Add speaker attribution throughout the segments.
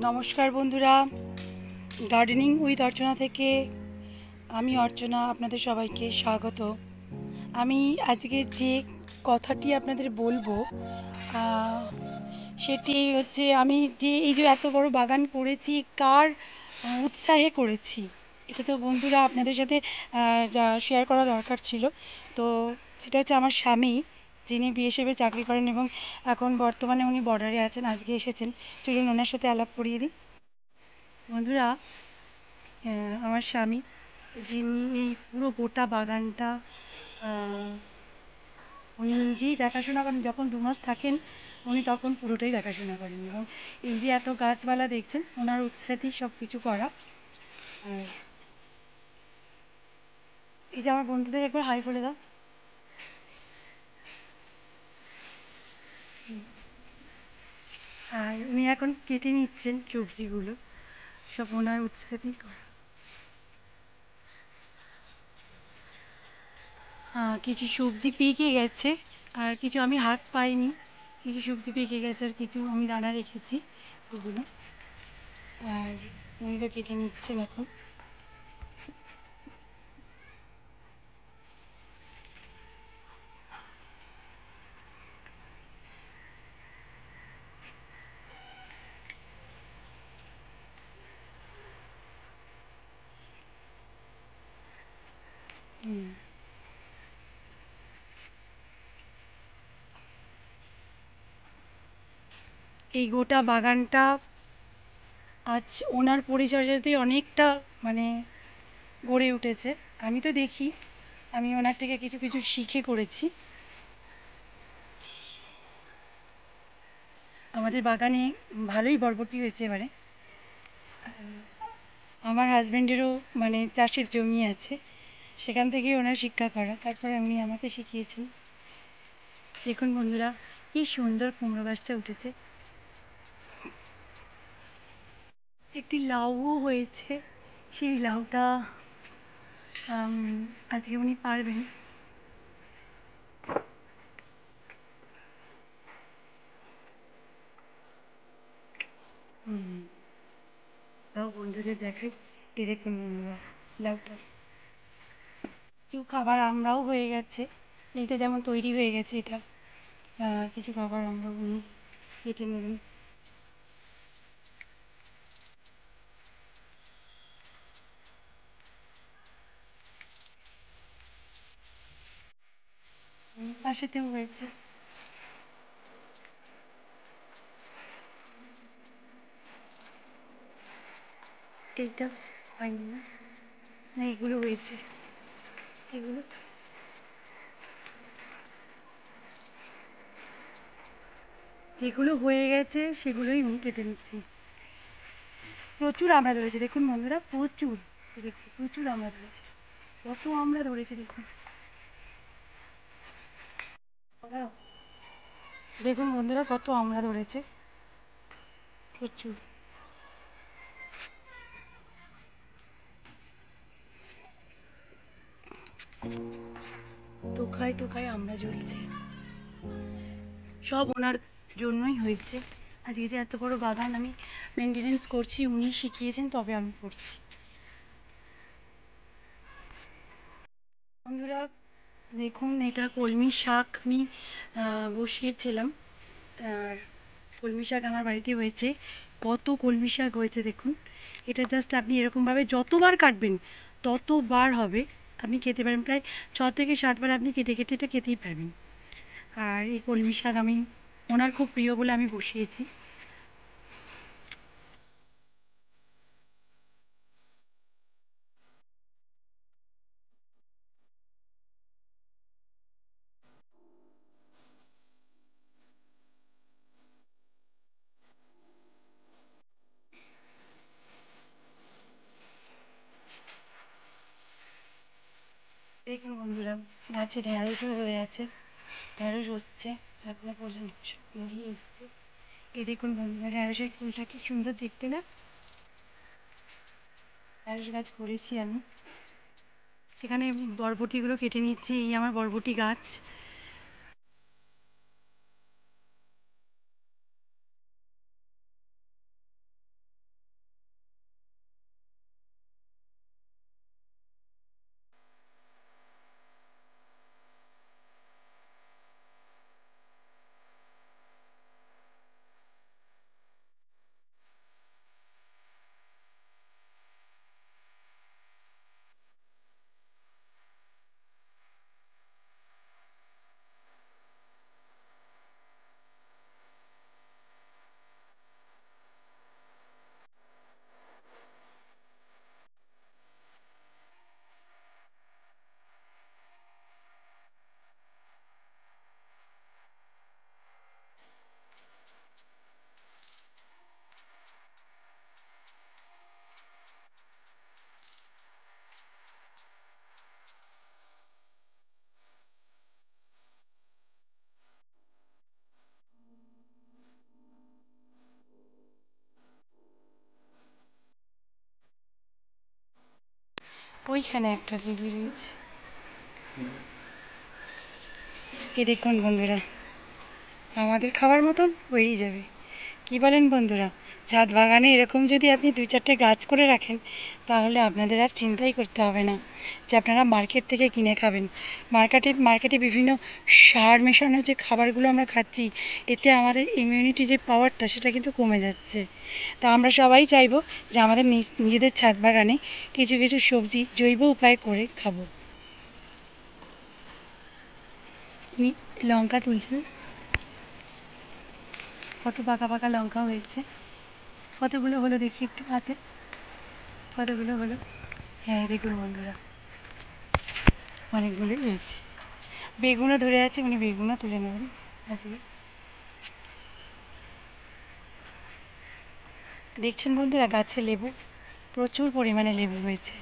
Speaker 1: নমস্কার বন্ধুরা, gardening with অর্চনা থেকে আমি অর্চনা আপনাদের সবাইকে স্বাগত। আমি আজকে যে কথাটি আপনাদের বলবো সেটি হচ্ছে, আমি যে এই যে এত বড় বাগান করেছি কার উৎসাহে করেছি, এটা তো বন্ধুরা আপনাদের সাথে যা শেয়ার করা দরকার ছিল। তো সেটা হচ্ছে আমার স্বামী, যিনি বিএসএফে চাকরি করেন এবং এখন বর্তমানে উনি বর্ডারে আছেন, আজকে এসেছেন। চলুন ওনার সাথে আলাপ করিয়ে দিই। বন্ধুরা, আমার স্বামী, যিনি এই পুরো গোটা বাগানটা উনি নিজেই দেখাশোনা করেন। যখন 2 মাস থাকেন উনি তখন পুরোটাই দেখাশোনা করেন, এবং এই যে এত গাছপালা দেখছেন ওনার উৎসাহেই সব কিছু করা। আর এই যে আমার বন্ধুদের একবার হাই করে দাও। আর উনি এখন কেটে নিচ্ছেন সবজিগুলো, সব ওনার উৎসাহেই করা। কিছু সবজি পেকে গেছে, আর কিছু আমি হাত পাইনি। কিছু সবজি পেকে গেছে আর কিছু আমি দানা রেখেছি ওগুলো। আর উনিটা কেটে নিচ্ছেন এখন। এই গোটা বাগানটা আজ ওনার পরিচর্যাতেই অনেকটা মানে গড়ে উঠেছে। আমি তো দেখি, আমি ওনার থেকে কিছু কিছু শিখে করেছি। আমাদের বাগানে ভালোই বরবটি হয়েছে এবারে। আমার হাজব্যান্ডেরও মানে চাষের জমি আছে, সেখান থেকেই ওনার শিক্ষা করা, তারপরে উনি আমাকে শিখিয়েছেন। দেখুন বন্ধুরা, কি সুন্দর কুমড়ো গাছটা উঠেছে। একটি লাউও হয়েছে, সেই লাউটা আজকে উনি পারবেন। তাও বন্ধুদের দেখাই, এই দেখুন লাউটা। কিছু খাবার আমরাও হয়ে গেছে, এইটা যেমন তৈরি হয়ে গেছে, এটা কিছু খাবার আমরা উনি কেটে নেবেন। পাশেতেও হয়েছে। এইটা হয়নি না, না এগুলো হয়েছে। এগুলো যেগুলো হয়ে গেছে সেগুলোই উনি কেটে নিচ্ছেন। প্রচুর আমড়া ধরেছে দেখুন বন্ধুরা, প্রচুর। দেখুন প্রচুর আমড়া ধরেছে, কত আমড়া ধরেছে দেখুন। দেখুন বন্ধুরা, কত আমড়া ধরেছে, প্রচুর। টোকায় টোকায় আমড়া ঝুলছে, সব ওনার জন্যই হয়েছে। আজকে যে এত বড় বাগান আমি মেনটেনেন্স করছি, উনি শিখিয়েছেন তবে আমি করছি। বন্ধুরা দেখুন, এটা কলমি শাক আমি বসিয়েছিলাম। আর কলমি শাক আমার বাড়িতে হয়েছে, কত কলমি শাক হয়েছে দেখুন। এটা জাস্ট আপনি এরকমভাবে যতবার কাটবেন ততবার হবে, আপনি খেতে পারেন। প্রায় 6 থেকে 7 বার আপনি কেটে কেটে এটা খেতেই পারবেন। আর এই কলমি শাক আমি ওনার খুব প্রিয় বলে আমি বসিয়েছি। দেখুন বন্ধুরা, গাছে ঢ্যাঁড়সও হয়ে আছে, ঢ্যাঁড়স হচ্ছে এখনো পর্যন্ত, সব বেরিয়ে এসছে। এই দেখুন বন্ধুরা, ঢ্যাঁড়সের ফুলটা কি সুন্দর দেখতে না। ঢ্যাঁড়স গাছ করেছি আমি, সেখানে বরবটিগুলো কেটে নিচ্ছি। এই আমার বরবটি গাছ। ওইখানে একটা লেবু রয়েছে। এই দেখুন বন্ধুরা, আমাদের খাবার মতন হয়েই যাবে। কি বলেন বন্ধুরা? ছাদ বাগানে এরকম যদি আপনি 2-4টে গাছ করে রাখেন, তাহলে আপনাদের আর চিন্তাই করতে হবে না যে আপনারা মার্কেট থেকে কিনে খাবেন। মার্কেটে বিভিন্ন সার মেশানো যে খাবারগুলো আমরা খাচ্ছি, এতে আমাদের ইমিউনিটি যে পাওয়ারটা, সেটা কিন্তু কমে যাচ্ছে। তা আমরা সবাই চাইবো যে আমাদের নিজেদের ছাদ বাগানে কিছু কিছু সবজি জৈব উপায়ে করে খাবো। লঙ্কা তুলছেন, কত পাকা পাকা লঙ্কা হয়েছে। কতগুলো হলো দেখি একটু হাতে, কতগুলো হলো? হ্যাঁ দেখুন বন্ধুরা, অনেকগুলোই হয়েছে। বেগুনও ধরে আছে, উনি বেগুনও তুলে নেবেন আজকে। দেখছেন বন্ধুরা, গাছে লেবু, প্রচুর পরিমাণে লেবু হয়েছে।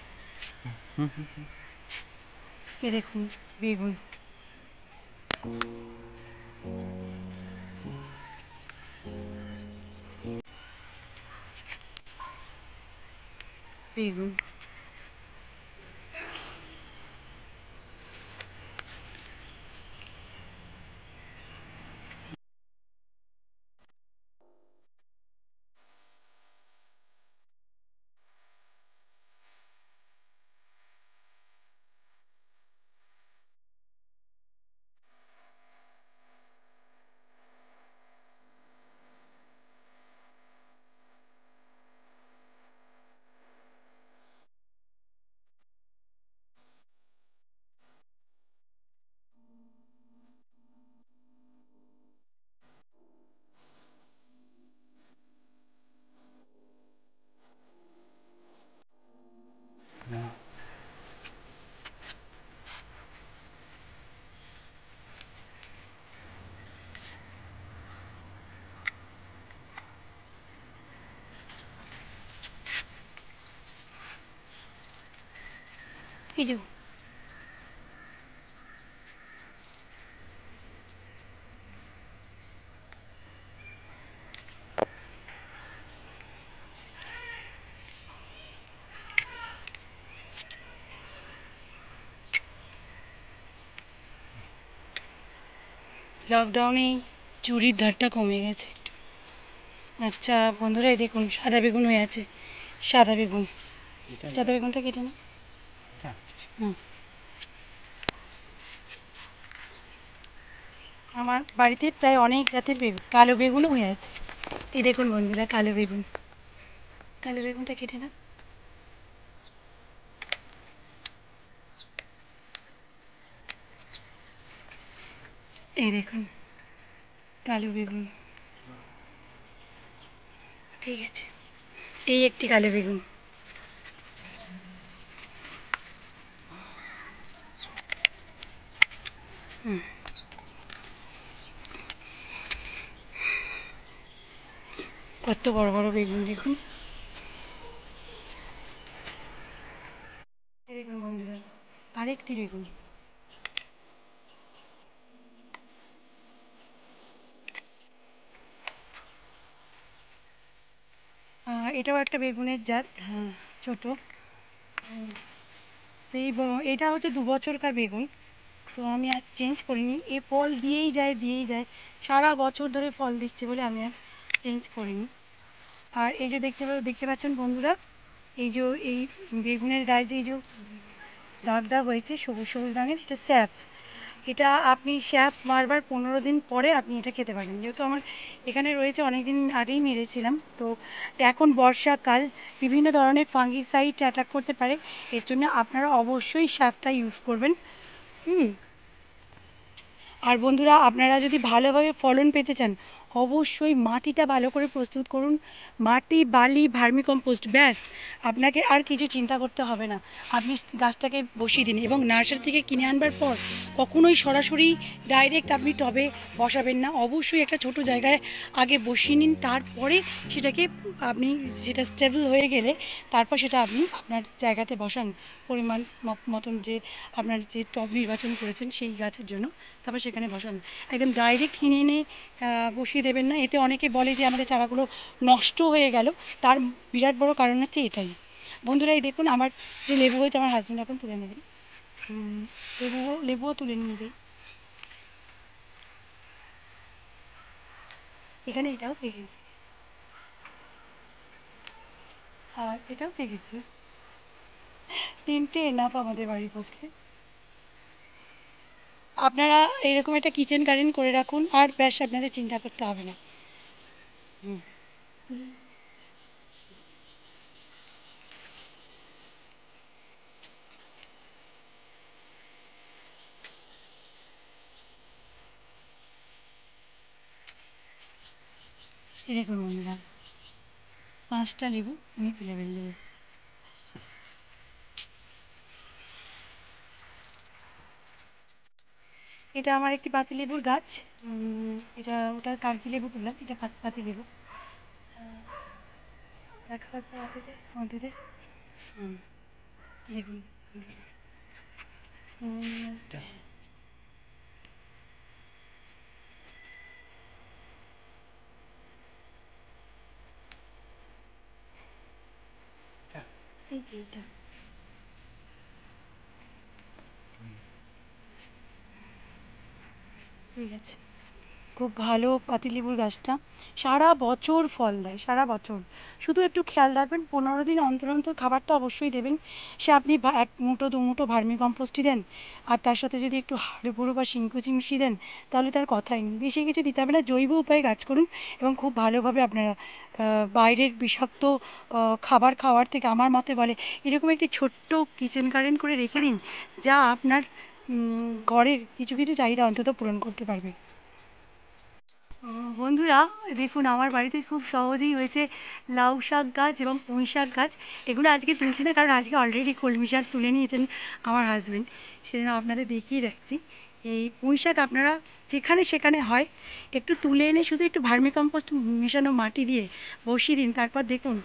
Speaker 1: এ দেখুন বেগুন, বেগুন। এই যে লকডাউনে চুরির ধারটা কমে গেছে একটু। আচ্ছা বন্ধুরা, এই দেখুন সাদা বেগুন হয়ে আছে। সাদা বেগুন, সাদা বেগুনটা কেটে না। হুম, আমার বাড়িতে প্রায় অনেক জাতের বেগুন, কালো বেগুনও হয়ে আছে। এই দেখুন বন্ধুরা, কালো বেগুন, কালো বেগুনটা কেটে না। এই দেখুন কালো বেগুন, ঠিক আছে। এই একটি কালো বেগুন। হুম, কত বড় বড় বেগুন দেখুন। এই দেখুন বন্ধুরা, আরেকটি বেগুন। এটাও একটা বেগুনের জাত, হ্যাঁ, ছোটো। এটা হচ্ছে 2 বছরকার বেগুন। তো আমি আর চেঞ্জ করিনি, এ ফল দিয়েই যায় সারা বছর ধরে ফল দিচ্ছে বলে আমি আর চেঞ্জ করিনি। আর এই যে দেখতে পাচ্ছেন বন্ধুরা, এই যে এই বেগুনের গায়ে যে এই যে দাগ দাগ হয়েছে সবুজ সবুজ রঙের, এটা স্যাপ। এটা আপনি স্যাপ মারবার 15 দিন পরে আপনি এটা খেতে পারেন। যেহেতু আমার এখানে রয়েছে, অনেক দিন আগেই মেরেছিলাম, তো এখন বর্ষাকাল, বিভিন্ন ধরনের ফাঙ্গিসাইড অ্যাটাক করতে পারে, এর জন্য আপনারা অবশ্যই স্যাপটা ইউজ করবেন। হুম। আর বন্ধুরা, আপনারা যদি ভালোভাবে ফলন পেতে চান, অবশ্যই মাটিটা ভালো করে প্রস্তুত করুন। মাটি, বালি, ভার্মিকম্পোস্ট, ব্যাস, আপনাকে আর কিছু চিন্তা করতে হবে না। আপনি গাছটাকে বসিয়ে দিন, এবং নার্সারি থেকে কিনে আনবার পর কখনোই সরাসরি ডাইরেক্ট আপনি টবে বসাবেন না। অবশ্যই একটা ছোট জায়গায় আগে বসিয়ে নিন, তারপরে সেটাকে আপনি, সেটা স্টেবল হয়ে গেলে তারপর সেটা আপনি আপনার জায়গাতে বসান, পরিমাণ মতন, যে আপনার যে টব নির্বাচন করেছেন সেই গাছের জন্য, তারপর সেখানে বসান। একদম ডাইরেক্ট কিনে এনে বসিয়ে দেবেন না। এতে অনেকে বলে যে আমাদের চারাগুলো নষ্ট হয়ে গেল, তার বিরাট বড় কারণ হচ্ছে এটাই। বন্ধুরা এই দেখুন আমার যে লেবু হয়েছে, আমার হাজব্যান্ড এখন তুলে নেবেন। লেবুও তুলে নিয়ে যাই। এখানে এটাও পেকেছে, আর এটাও পেকেছে। 3টে এনাফ আমাদের বাড়ির পক্ষে। আপনারা এরকম একটা কিচেন গার্ডেন করে রাখুন, আর ব্যাস আপনাদের চিন্তা করতে হবে না। হুম, এই দেখুন বন্ধুরা, 5টা লেবু আমি ফেলে ফেলবো। এটা আমার একটি পাতিলেবুর গাছ। ওটা কাগজি লেবু বললাম, এটা পাতিলেবু। দেখা থাকবে হাতেতে বন্ধুদের। হুম, দেখুন এইটা ঠিক আছে। খুব ভালো পাতিলেবুর গাছটা, সারা বছর ফল দেয়, সারা বছর। শুধু একটু খেয়াল রাখবেন, 15 দিন অন্তর অন্তর খাবারটা অবশ্যই দেবেন। সে আপনি 1 মুঠো 2 মুঠো ভার্মি কম্পোস্টই দেন, আর তার সাথে যদি একটু হাড় গুঁড়ো বা শিংকুচি মিশিয়ে দেন, তাহলে তার কথাই নেই। বেশি কিছু দিতে হবে না, জৈব উপায়ে গাছ করুন এবং খুব ভালোভাবে আপনারা বাইরের বিষাক্ত খাবার খাওয়ার থেকে আমার মতে বলে এরকম একটি ছোট্ট কিচেন গার্ডেন করে রেখে দিন, যা আপনার ঘরের কিছু কিছু চাহিদা অন্তত পূরণ করতে পারবে। বন্ধুরা দেখুন, আমার বাড়িতে খুব সহজেই হয়েছে লাউ শাক গাছ এবং পুঁই শাক গাছ। এগুলো আজকে তুলছি না, কারণ আজকে অলরেডি কলমি শাক তুলে নিয়েছেন আমার হাজব্যান্ড, সেজন্য আপনাদের দেখিয়ে রাখছি। এই পুঁই শাক আপনারা যেখানে সেখানে হয়, একটু তুলে এনে শুধু একটু ভার্মি কম্পোস্ট মেশানো মাটি দিয়ে বসিয়ে দিন, তারপর দেখুন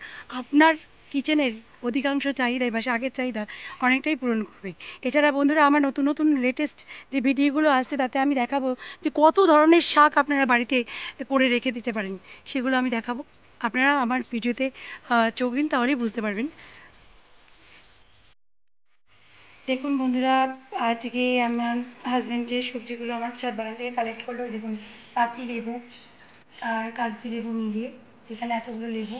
Speaker 1: আপনার কিচেনের অধিকাংশ চাহিদাই বা শাকের চাহিদা অনেকটাই পূরণ করবে। এছাড়া বন্ধুরা, আমার নতুন নতুন লেটেস্ট যে ভিডিওগুলো আসছে, তাতে আমি দেখাবো যে কত ধরনের শাক আপনারা বাড়িতে করে রেখে দিতে পারেন, সেগুলো আমি দেখাবো। আপনারা আমার ভিডিওতে চোখ দিন, তাহলেই বুঝতে পারবেন। দেখুন বন্ধুরা, আজকে আমার হাজব্যান্ড যে সবজিগুলো আমার ছাদ বাগান থেকে কালেক্ট করলো, দেখুন পাতি লেবু আর কাগজি লেবু মিলিয়ে এখানে এতগুলো লেবু,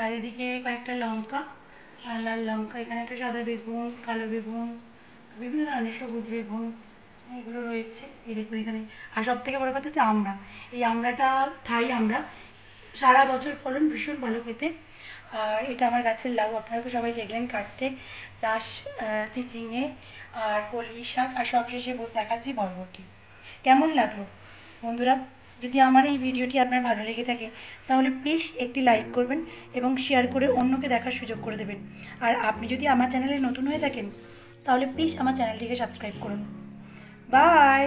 Speaker 1: আর এদিকে কয়েকটা লঙ্কা আর লাল লঙ্কা, এখানে একটা সাদা বেগুন, কালো বেগুন, বিভিন্ন ধরনের সবুজ বেগুন, এগুলো রয়েছে। এই দেখুন এখানে, আর সব থেকে বড় কথা হচ্ছে আমড়া। এই আমড়াটা থাই আমড়া, সারা বছর ফলন, ভীষণ ভালো খেতে। আর এটা আমার গাছের লাউ, আপনারা তো সবাই দেখলেন কাটতে, প্লাস চিচিঙে আর কলমি শাক, আর সবশেষে দেখাচ্ছি বরবটি। কেমন লাগলো বন্ধুরা? যদি আমার এই ভিডিওটি আপনার ভালো লেগে থাকে, তাহলে প্লিজ একটি লাইক করবেন এবং শেয়ার করে অন্যকে দেখার সুযোগ করে দেবেন। আর আপনি যদি আমার চ্যানেলে নতুন হয়ে থাকেন, তাহলে প্লিজ আমার চ্যানেলটিকে সাবস্ক্রাইব করুন। বাই।